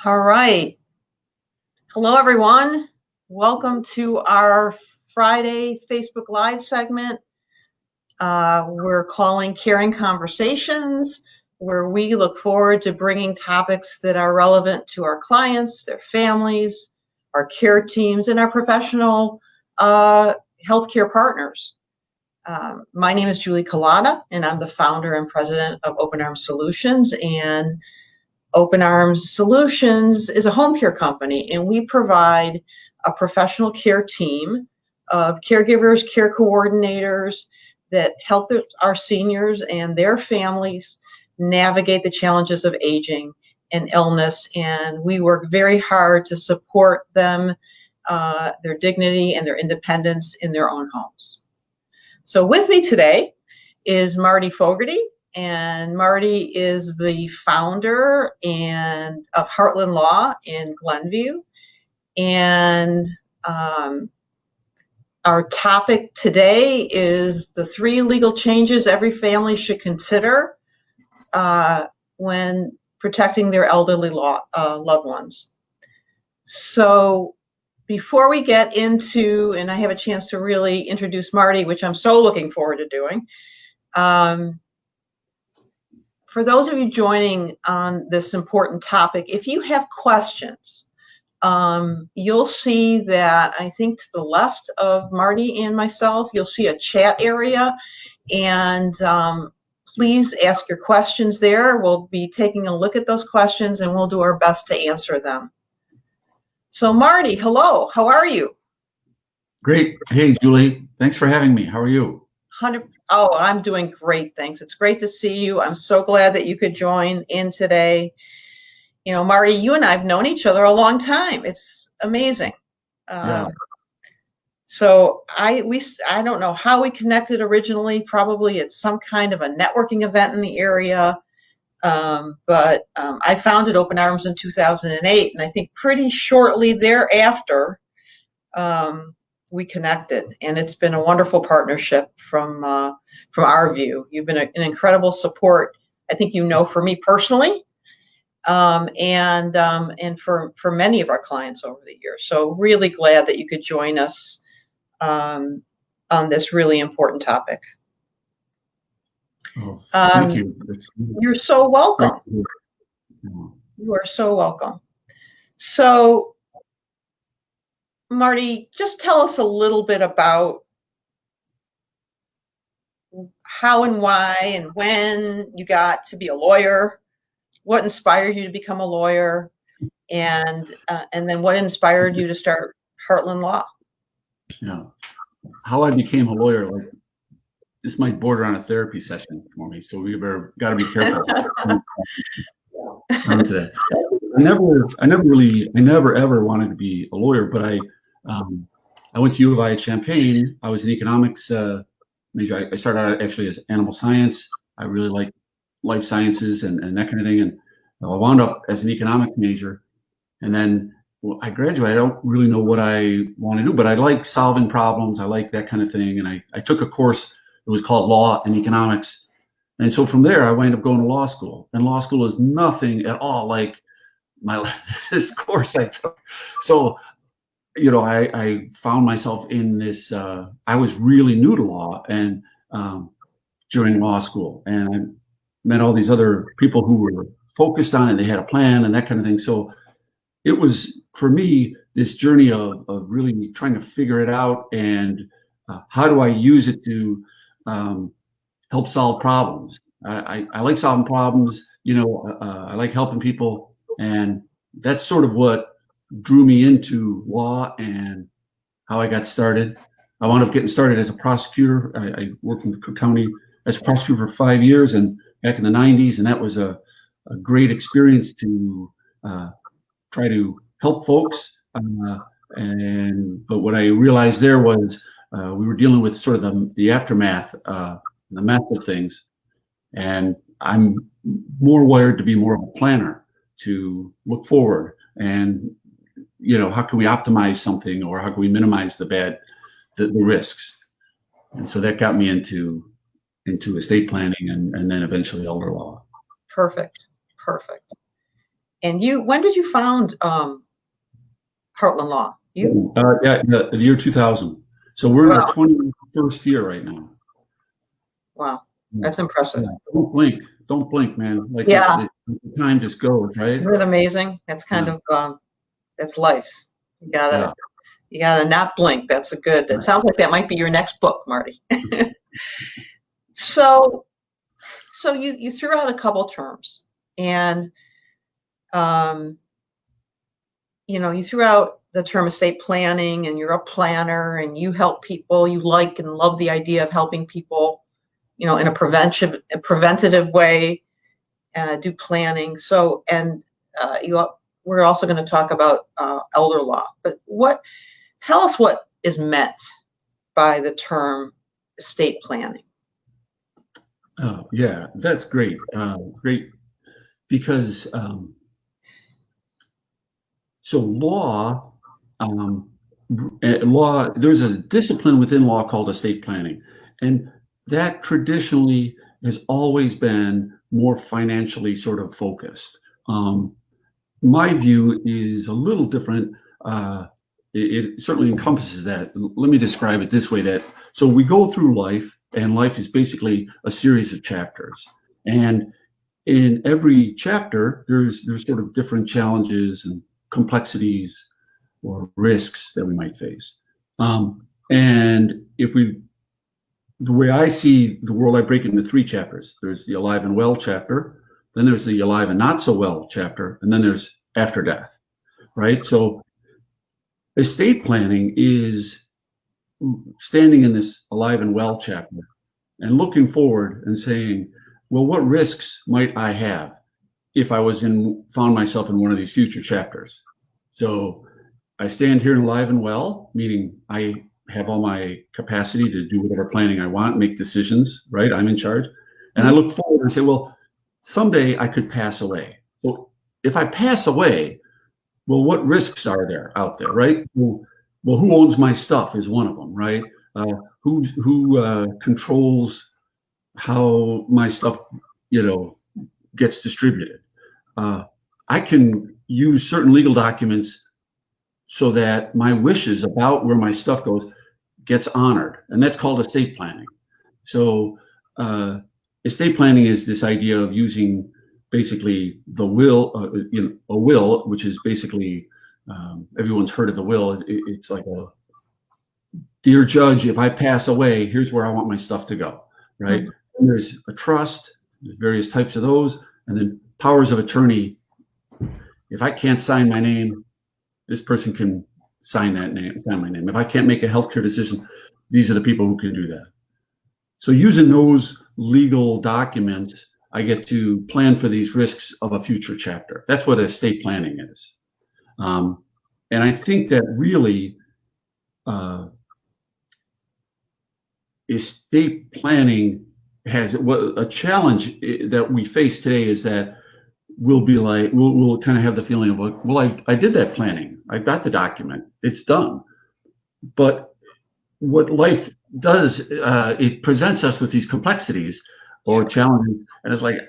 All right. Hello, everyone. Welcome to our Friday Facebook Live segment. We're calling Caring Conversations, where we look forward to bringing topics that are relevant to our clients, their families, our care teams, and our professional healthcare partners. My name is Julie Collada, and I'm the founder and president of Open Arms Solutions. And Open Arms Solutions is a home care company, and we provide a professional care team of caregivers, care coordinators that help our seniors and their families navigate the challenges of aging and illness. And we work very hard to support them, their dignity and their independence in their own homes. So with me today is Marty Fogarty. And Marty is the founder of Heartland Law in Glenview. And our topic today is the 3 legal changes every family should consider when protecting their elderly loved ones. So before we get into, and I have a chance to really introduce Marty, which I'm so looking forward to doing, for those of you joining on this important topic, if you have questions, you'll see that I think to the left of Marty and myself, you'll see a chat area, and please ask your questions there. We'll be taking a look at those questions and we'll do our best to answer them. So Marty, hello, how are you? Great. Hey, Julie, thanks for having me. How are you? Oh, I'm doing great, thanks. It's great to see you. I'm so glad that you could join in today. You know, Marty, you and I have known each other a long time. It's amazing. Yeah. So I don't know how we connected originally. Probably at some kind of a networking event in the area. But I founded Open Arms in 2008, and I think pretty shortly thereafter, we connected, and it's been a wonderful partnership from our view. You've been an incredible support, I think, for me personally, and for many of our clients over the years. So really glad that you could join us on this really important topic. Oh, thank you. You're so welcome. You are so welcome. So Marty, just tell us a little bit about how and why and when you got to be a lawyer, what inspired you to become a lawyer, and then what inspired you to start Heartland Law. Yeah, how I became a lawyer, like, this might border on a therapy session for me, so we got to be careful. I never ever wanted to be a lawyer, but I went to U of I at Champaign. I was an economics major. I started out actually as animal science. I really like life sciences and that kind of thing. And I wound up as an economics major. And then I graduated. I don't really know what I want to do, but I like solving problems. I like that kind of thing. And I took a course. It was called Law and Economics. And so from there, I wound up going to law school. And law school is nothing at all like this course I took. So, I found myself in this, I was really new to law and during law school, and I met all these other people who were focused on it. They had a plan and that kind of thing. So it was, for me, this journey of really trying to figure it out and how do I use it to help solve problems. I like solving problems, I like helping people, and that's sort of what drew me into law and how I got started. I wound up getting started as a prosecutor. I worked in the Cook County as a prosecutor for 5 years, and back in the 90s, and that was a great experience to try to help folks. But what I realized there was we were dealing with sort of the aftermath, the mess of things, and I'm more wired to be more of a planner, to look forward and how can we optimize something, or how can we minimize the risks. And so that got me into estate planning and then eventually elder law. Perfect. And when did you found Heartland Law? The year 2000. So we're in our 21st year right now. Wow, that's impressive. Yeah. Don't blink, man. Like the time just goes, right? Isn't it amazing? That's kind of that's life. You gotta not blink. That's a good. It sounds like that might be your next book, Marty. So you threw out a couple terms, and you threw out the term estate planning, and you're a planner, and you help people. You like and love the idea of helping people, in a preventative way, do planning. So, and we're also going to talk about elder law. But tell us what is meant by the term estate planning. Oh, yeah, that's great. Great, because so law, there's a discipline within law called estate planning, and that traditionally has always been more financially sort of focused. My view is a little different. It certainly encompasses that. Let me describe it this way: so we go through life, and life is basically a series of chapters. And in every chapter, there's sort of different challenges and complexities or risks that we might face. And the way I see the world, I break it into 3 chapters. There's the alive and well chapter, then there's the alive and not so well chapter, and then there's after death, right? So estate planning is standing in this alive and well chapter and looking forward and saying, well, what risks might I have if I found myself in one of these future chapters? So I stand here alive and well, meaning I have all my capacity to do whatever planning I want, make decisions, right? I'm in charge. And I look forward and say, well, someday I could pass away. Well, if I pass away, well, what risks are there out there, right? Well, who owns my stuff is one of them, right? Who controls how my stuff, gets distributed? I can use certain legal documents so that my wishes about where my stuff goes gets honored, and that's called estate planning. So estate planning is this idea of using basically the will, a will, which is basically everyone's heard of the will. It's like a dear judge, if I pass away, here's where I want my stuff to go, right? And there's a trust, there's various types of those, and then powers of attorney. If I can't sign my name, this person can sign my name. If I can't make a healthcare decision, these are the people who can do that. So using those legal documents, I get to plan for these risks of a future chapter. That's what estate planning is. And I think that really estate planning has a challenge that we face today is that we'll kind of have the feeling of, well, I did that planning. I got the document. It's done. But what life does, it presents us with these complexities or challenges, and it's like,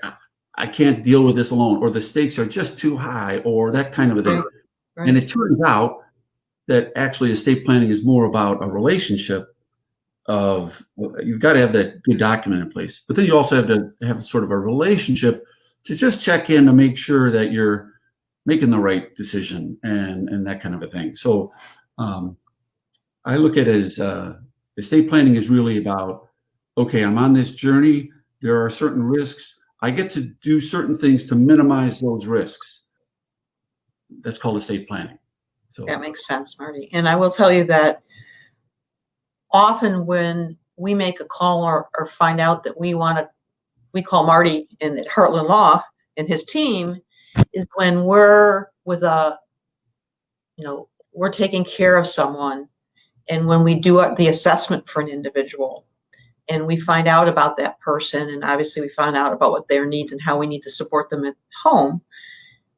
I can't deal with this alone, or the stakes are just too high, or that kind of a thing. Right. And it turns out that actually estate planning is more about a relationship of, you've got to have that good document in place, but then you also have to have sort of a relationship to just check in to make sure that you're making the right decision and that kind of a thing. So I look at it as estate planning is really about, okay, I'm on this journey. There are certain risks. I get to do certain things to minimize those risks. That's called estate planning. So that makes sense, Marty. And I will tell you that often when we make a call or find out that we call Marty in Heartland Law and his team, is when we're with we're taking care of someone, and when we do the assessment for an individual and we find out about that person, and obviously we find out about what their needs and how we need to support them at home,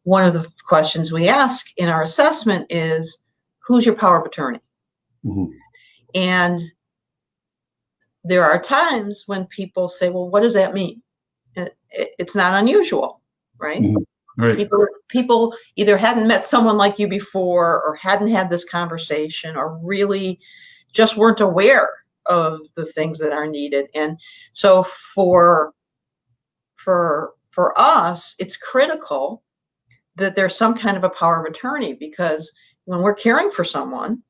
one of the questions we ask in our assessment is, who's your power of attorney? Mm-hmm. And there are times when people say, well, what does that mean? It's not unusual, right? Mm-hmm. Right. People either hadn't met someone like you before, or hadn't had this conversation, or really just weren't aware of the things that are needed. And so for us, it's critical that there's some kind of a power of attorney, because when we're caring for someone,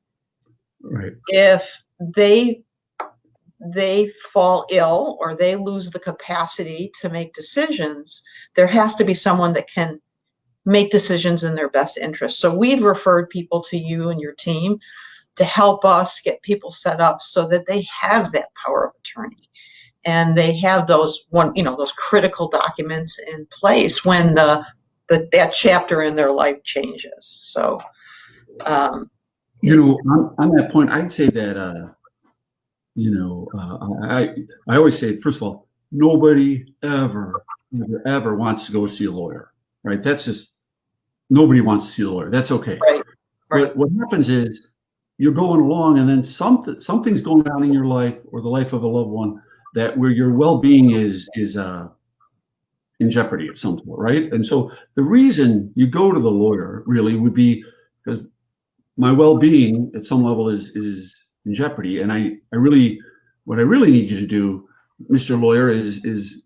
Right. if they fall ill or they lose the capacity to make decisions, there has to be someone that can make decisions in their best interest. So we've referred people to you and your team to help us get people set up so that they have that power of attorney, and they have those those critical documents in place when that chapter in their life changes. So, On that point, I'd say that, I always say, first of all, nobody ever wants to go see a lawyer, right? That's just, nobody wants to see a lawyer. That's okay. Right. But what happens is you're going along, and then something's going on in your life or the life of a loved one that where your well-being is in jeopardy of some sort, right? And so the reason you go to the lawyer really would be because my well-being at some level is in jeopardy, and what I really need you to do, Mr. Lawyer, is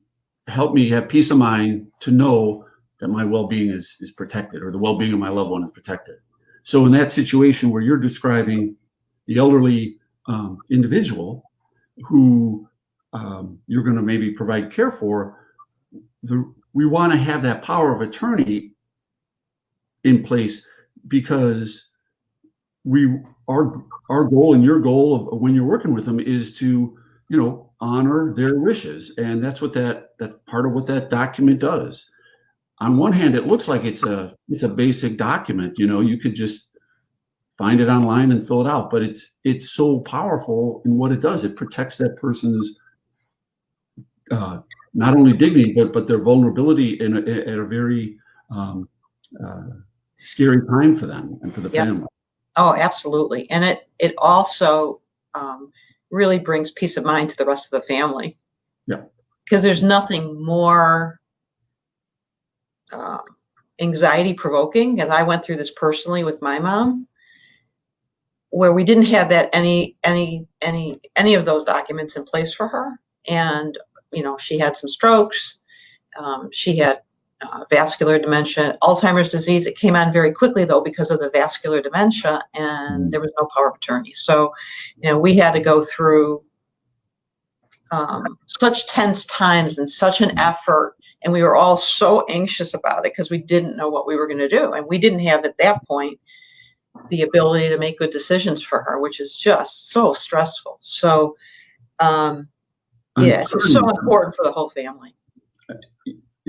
help me have peace of mind to know that my well-being is protected, or the well-being of my loved one is protected. So in that situation where you're describing the elderly individual who you're going to maybe provide care for, we want to have that power of attorney in place, because our goal and your goal of when you're working with them is to honor their wishes, and that's what that part of what that document does. On one hand, it looks like it's a basic document. You could just find it online and fill it out, but it's so powerful in what it does. It protects that person's not only dignity but their vulnerability at a very scary time for them and for the family. Oh, absolutely. And it also really brings peace of mind to the rest of the family. Yeah. Because there's nothing more anxiety provoking, as I went through this personally with my mom, where we didn't have that any of those documents in place for her. And she had some strokes. She had vascular dementia, Alzheimer's disease. It came on very quickly, though, because of the vascular dementia, and there was no power of attorney. So, we had to go through such tense times and such an effort, and we were all so anxious about it because we didn't know what we were going to do, and we didn't have at that point the ability to make good decisions for her, which is just so stressful. So, it's so important for the whole family.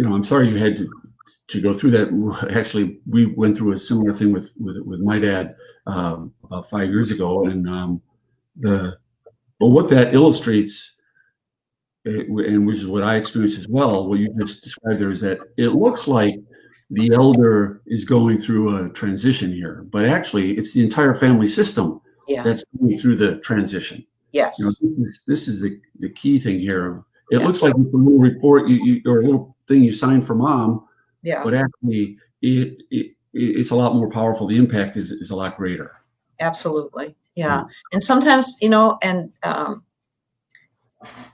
I'm sorry you had to go through that. Actually, we went through a similar thing with my dad about 5 years ago, and but what that illustrates, and which is what I experienced as well, what you just described there, is that it looks like the elder is going through a transition here, but actually it's the entire family system that's going through the transition. Yes. This is the key thing here. It looks like it's a little report or a little thing you signed for mom, but actually it's a lot more powerful. The impact is a lot greater. Absolutely. Yeah. And sometimes, and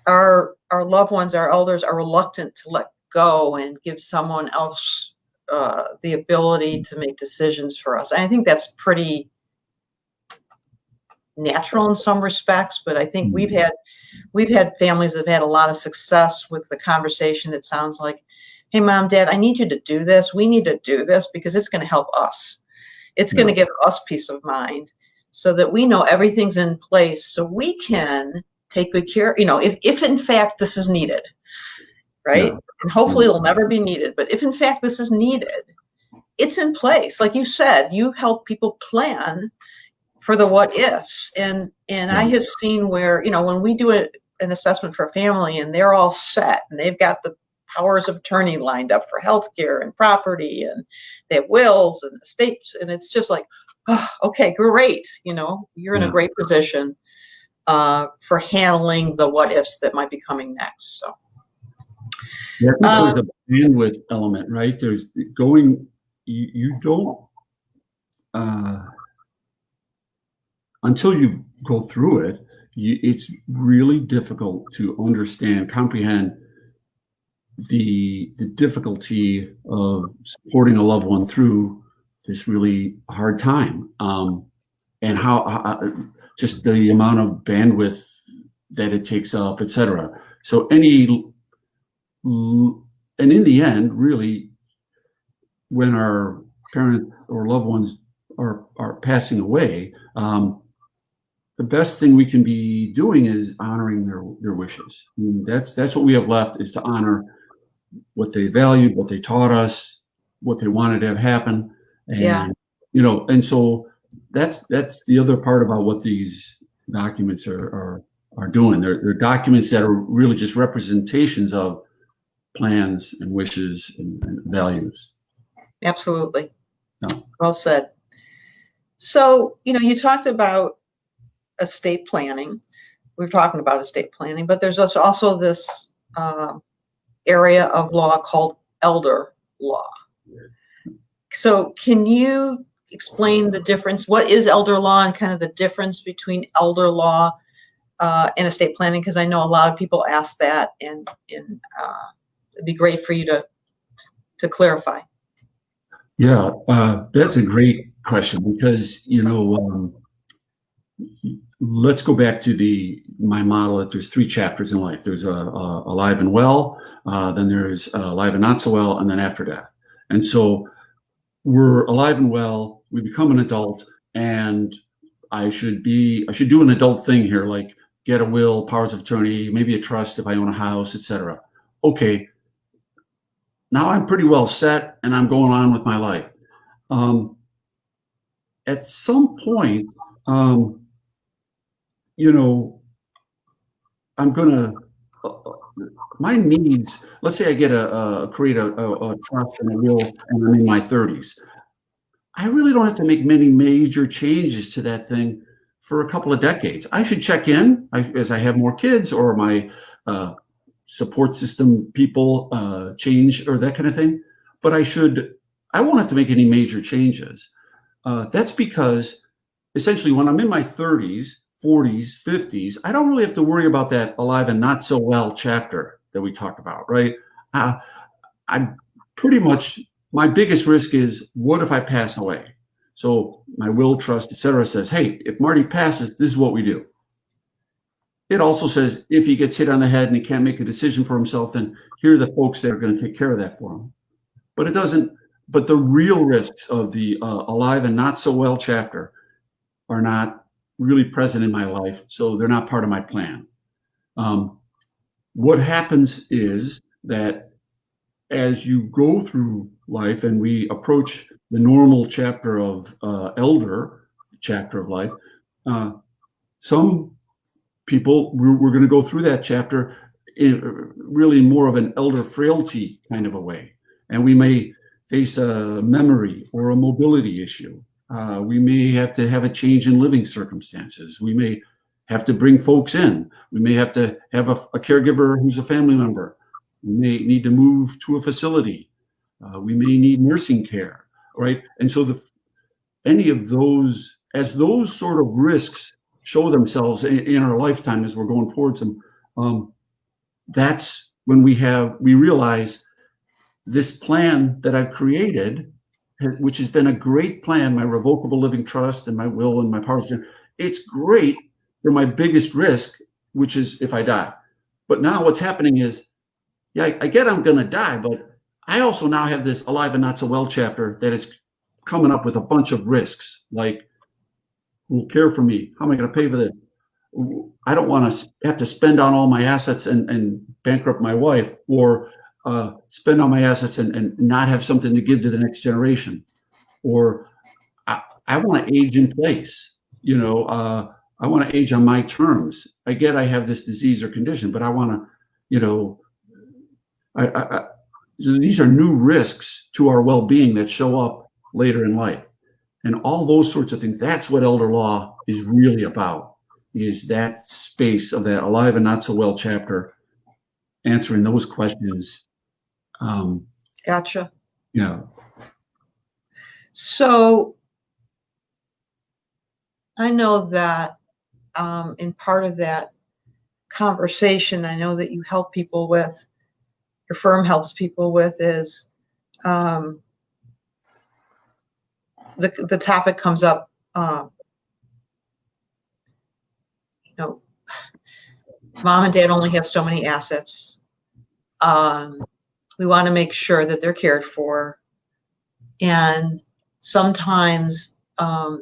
our loved ones, our elders, are reluctant to let go and give someone else the ability to make decisions for us. And I think that's pretty natural in some respects, but I think we've had families that have had a lot of success with the conversation that sounds like, hey, Mom, Dad, I need you to do this. We need to do this because it's going to help us. It's going to give us peace of mind so that we know everything's in place so we can take good care, if in fact this is needed, right? Yeah. And hopefully it'll never be needed, but if in fact this is needed, it's in place. Like you said, you help people plan for the what ifs. And I have seen where, when we do an assessment for a family and they're all set and they've got the powers of attorney lined up for healthcare and property, and they have wills and estates, and it's just like, oh, okay, great. You're in a great position for handling the what ifs that might be coming next. So, Yeah, I think there's a bandwidth element, right? There's going, you don't, until you go through it, it's really difficult to understand, comprehend the difficulty of supporting a loved one through this really hard time, and how just the amount of bandwidth that it takes up, et cetera. So and in the end, really, when our parents or loved ones are passing away, the best thing we can be doing is honoring their wishes. I mean, that's what we have left, is to honor what they valued, what they taught us, what they wanted to have happen. And, Yeah. and so that's the other part about what these documents are doing. They're documents that are really just representations of plans and wishes and values. Absolutely. Yeah. Well said. So, you talked about estate planning. We're talking about estate planning, but there's also this area of law called elder law. So can you explain the difference? What is elder law and kind of the difference between elder law and estate planning? Because I know a lot of people ask that, and it'd be great for you to clarify. Yeah, that's a great question, because let's go back to my model that there's 3 chapters in life. There's alive and well, then there's alive and not so well, and then after death. And so we're alive and well, we become an adult, and I should do an adult thing here, like get a will, powers of attorney, maybe a trust if I own a house, etc. Okay, now I'm pretty well set and I'm going on with my life. At some point, I'm gonna my needs. Let's say I get create a trust and a will, and I'm in my 30s. I really don't have to make many major changes to that thing for a couple of decades. I should check in as I have more kids, or my support system people change, or that kind of thing. But I won't have to make any major changes. That's because essentially when I'm in my 30s, 40s, 50s, I don't really have to worry about that alive and not so well chapter that we talked about, right? I'm pretty much, my biggest risk is, what if I pass away? So my will, trust, et cetera, says, hey, if Marty passes, this is what we do. It also says, if he gets hit on the head and he can't make a decision for himself, then here are the folks that are going to take care of that for him. But it doesn't, but the real risks of the alive and not so well chapter are not really present in my life, so they're not part of my plan. What happens is that as you go through life and we approach the normal chapter of elder chapter of life, some people, we're going to go through that chapter in really more of an elder frailty kind of a way, and we may face a memory or a mobility issue. We may have to have a change in living circumstances. We may have to bring folks in. We may have to have a caregiver who's a family member. We may need to move to a facility. We may need nursing care, right? And so any of those, as those sort of risks show themselves in our lifetime as we're going towards them, that's when we realize this plan that I've created, which has been a great plan, my revocable living trust and my will and my powers, it's great for my biggest risk, which is if I die. But now what's happening is, yeah, I get I'm going to die, but I also now have this alive and not so well chapter that is coming up with a bunch of risks, like who will care for me? How am I going to pay for this? I don't want to have to spend on all my assets and bankrupt my wife, or spend on my assets and not have something to give to the next generation. Or I want to age in place. I want to age on my terms. I get I have this disease or condition, but I want to, these are new risks to our well-being that show up later in life. And all those sorts of things, that's what elder law is really about, is that space of that alive and not so well chapter. answering those questions. Gotcha. Yeah. So I know that in part of that conversation, I know that you help people with, your firm helps people with, is the topic comes up, you know, mom and dad only have so many assets. We want to make sure that they're cared for. And sometimes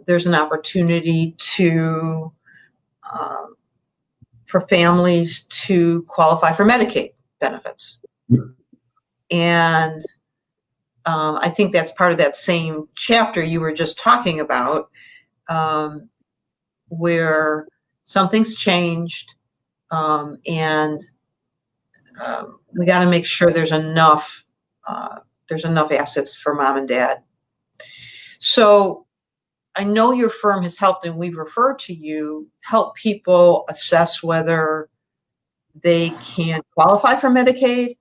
there's an opportunity to, for families to qualify for Medicaid benefits. And I think that's part of that same chapter you were just talking about, where something's changed, and we got to make sure there's enough assets for mom and dad. So I know your firm has helped, and we've referred to you, help people assess whether they can qualify for Medicaid,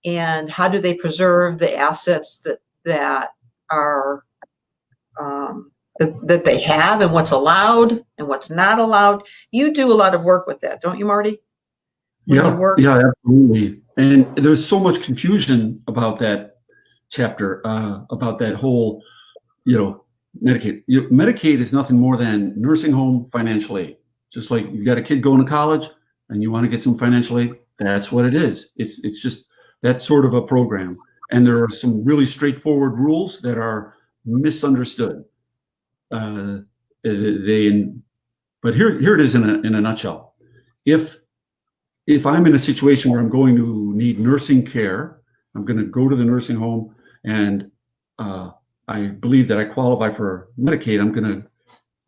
and how do they preserve the assets that are that they have, and what's allowed and what's not allowed. You do a lot of work with that, don't you, Marty? Yeah, absolutely. And there's so much confusion about that chapter, about that whole, Medicaid. Medicaid is nothing more than nursing home financial aid. Just like you got a kid going to college and you want to get some financial aid, that's what it is. It's just that sort of a program. And there are some really straightforward rules that are misunderstood. But here it is in a nutshell. If I'm in a situation where I'm going to need nursing care, I'm going to go to the nursing home, and I believe that I qualify for Medicaid, I'm going to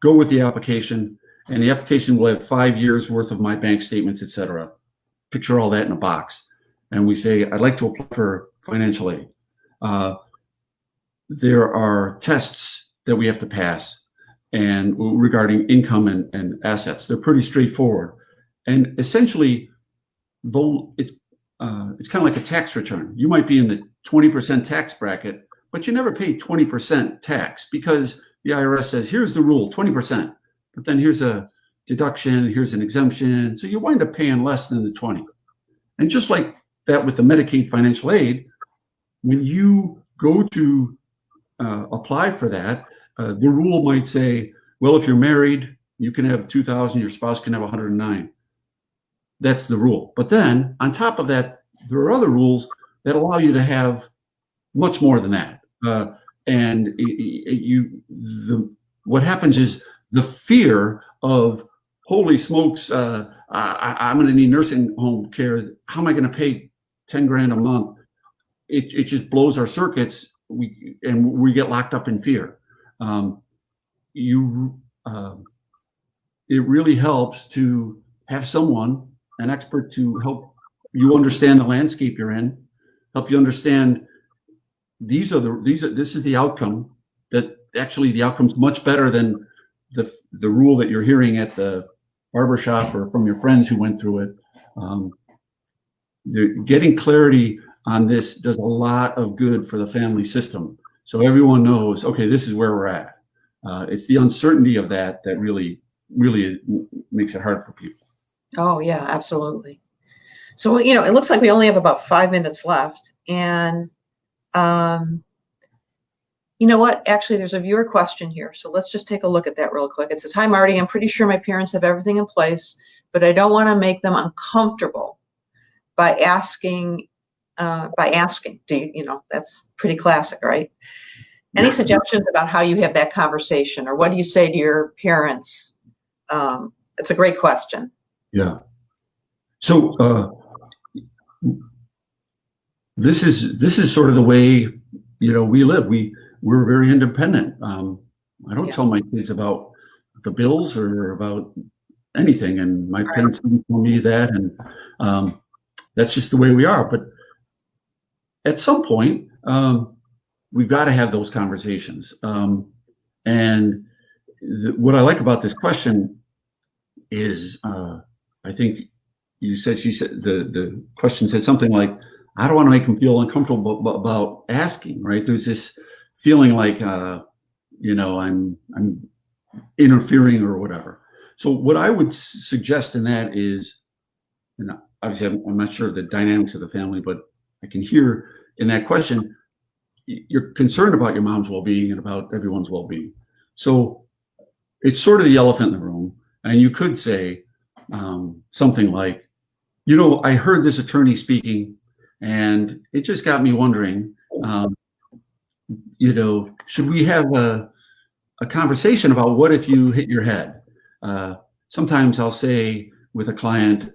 go with the application, and the application will have 5 years worth of my bank statements, et cetera. Picture all that in a box. And we say, I'd like to apply for financial aid. There are tests that we have to pass and regarding income and assets. They're pretty straightforward. And essentially, though it's kind of like a tax return. You might be in the 20% tax bracket, but you never pay 20% tax because the IRS says, here's the rule, 20%. But then here's a deduction, here's an exemption. So you wind up paying less than the 20. And just like that with the Medicaid financial aid, when you go to apply for that, the rule might say, well, if you're married, you can have 2,000, your spouse can have 109. That's the rule. But then on top of that, there are other rules that allow you to have much more than that. What happens is the fear of, holy smokes, I'm going to need nursing home care. How am I going to pay 10 grand a month? It just blows our circuits. We get locked up in fear. It really helps to have someone, an expert, to help you understand the landscape you're in, help you understand this is the outcome. That actually the outcome's much better than the rule that you're hearing at the barbershop or from your friends who went through it. Getting clarity on this does a lot of good for the family system. So everyone knows, okay, this is where we're at. It's the uncertainty of that really makes it hard for people. Oh yeah, absolutely. So, it looks like we only have about 5 minutes left. And you know what? Actually, there's a viewer question here. So let's just take a look at that real quick. It says, hi, Marty. I'm pretty sure my parents have everything in place, but I don't want to make them uncomfortable by asking, do you, that's pretty classic, right? Any suggestions about how you have that conversation, or what do you say to your parents? It's a great question. Yeah. So this is sort of the way we live. We're very independent. I don't tell my kids about the bills or about anything, and my parents didn't tell me that, and that's just the way we are. But at some point, we've got to have those conversations. And what I like about this question is, I think you said, she said, the question said something like, I don't want to make them feel uncomfortable about asking, right? There's this feeling like, I'm interfering or whatever. So what I would suggest in that is, and obviously I'm not sure of the dynamics of the family, but I can hear in that question, you're concerned about your mom's well-being and about everyone's well-being. So it's sort of the elephant in the room. And you could say something like, I heard this attorney speaking and it just got me wondering, should we have a conversation about what if you hit your head? Sometimes I'll say with a client,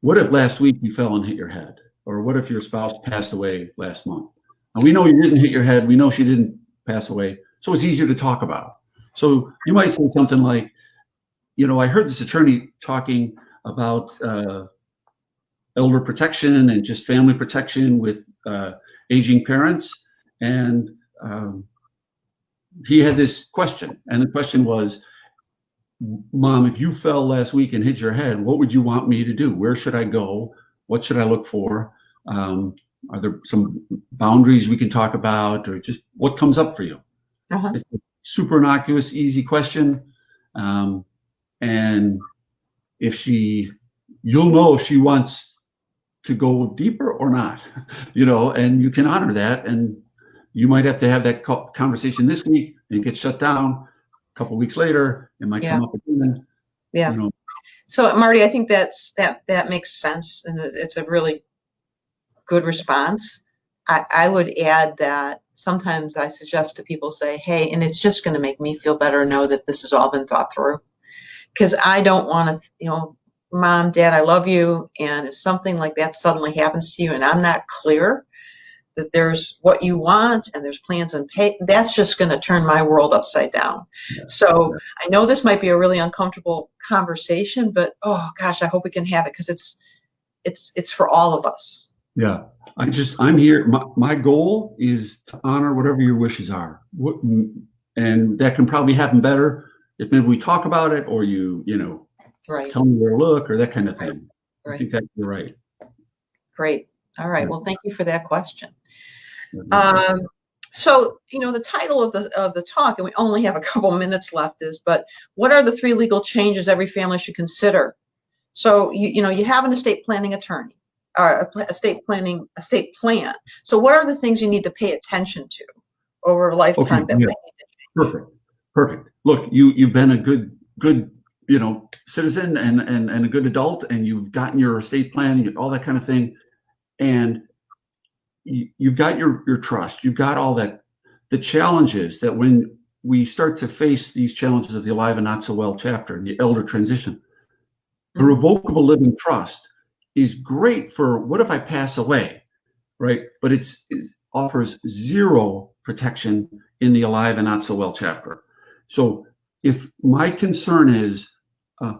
what if last week you fell and hit your head? Or what if your spouse passed away last month? And we know you didn't hit your head. We know she didn't pass away. So it's easier to talk about. So you might say something like, I heard this attorney talking about elder protection and just family protection with aging parents. And he had this question. And the question was, Mom, if you fell last week and hit your head, what would you want me to do? Where should I go? What should I look for? Are there some boundaries we can talk about, or just what comes up for you? Uh-huh. It's a super innocuous, easy question. And you'll know if she wants to go deeper or not, and you can honor that. And you might have to have that conversation this week and get shut down. A couple of weeks later, it might come up again. Yeah. So Marty, I think that makes sense, and it's a really good response. I would add that sometimes I suggest to people, say, hey, and it's just going to make me feel better to know that this has all been thought through, because I don't want to, Mom, Dad, I love you, and if something like that suddenly happens to you and I'm not clear that there's what you want and there's plans and pay, that's just going to turn my world upside down. Yeah. So I know this might be a really uncomfortable conversation, but oh gosh, I hope we can have it, because it's for all of us. Yeah, I'm here. My goal is to honor whatever your wishes are. And that can probably happen better if maybe we talk about it, or right, tell me where to look, or that kind of thing. Right. I think that you're right. Great. All right. Well, thank you for that question. So, the title of the talk, and we only have a couple minutes left, but what are the 3 legal changes every family should consider? So, you have an estate planning attorney, or estate plan. So what are the things you need to pay attention to over a lifetime that might need to change? Perfect. Look, you've been a good citizen and a good adult, and you've gotten your estate plan, all that kind of thing. And you've got your trust, you've got all that. The challenge is that when we start to face these challenges of the alive and not so well chapter and the elder transition, the revocable living trust is great for what if I pass away, right? But it offers zero protection in the alive and not so well chapter. So if my concern is,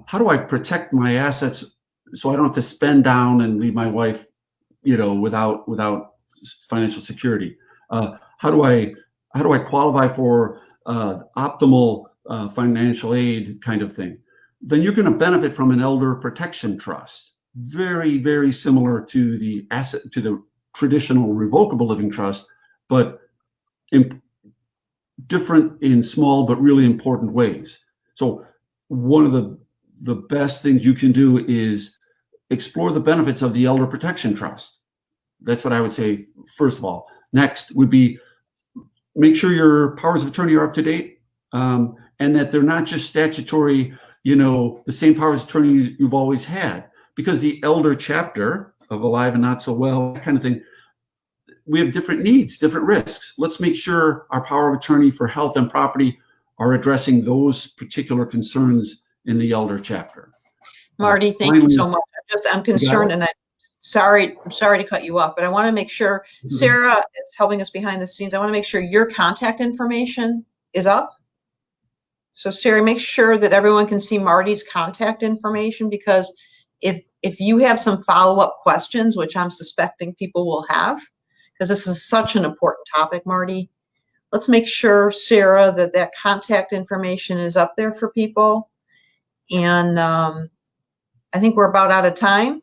how do I protect my assets so I don't have to spend down and leave my wife without financial security? How do I qualify for optimal financial aid kind of thing? Then you're going to benefit from an elder protection trust, very, very similar to the traditional revocable living trust, but different in small but really important ways. So one of the best things you can do is explore the benefits of the elder protection trust. That's what I would say, first of all. Next would be, make sure your powers of attorney are up to date, and that they're not just statutory, the same powers of attorney you've always had. Because the elder chapter of alive and not so well, that kind of thing, we have different needs, different risks. Let's make sure our power of attorney for health and property are addressing those particular concerns in the elder chapter. Marty, thank you so much. I'm concerned, and I'm sorry to cut you off, but I want to make sure Sarah is helping us behind the scenes. I want to make sure your contact information is up. So Sarah, make sure that everyone can see Marty's contact information, because if you have some follow-up questions, which I'm suspecting people will have, because this is such an important topic, Marty, let's make sure, Sarah, that contact information is up there for people. And I think we're about out of time.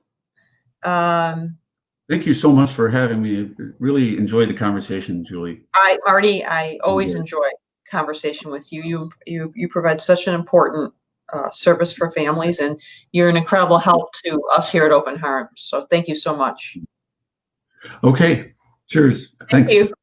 Thank you so much for having me. Really enjoyed the conversation, Julie. Marty, I always enjoy conversation with you. You provide such an important service for families, and you're an incredible help to us here at Open Arms. So thank you so much. Okay. Cheers. Thanks. Thank you.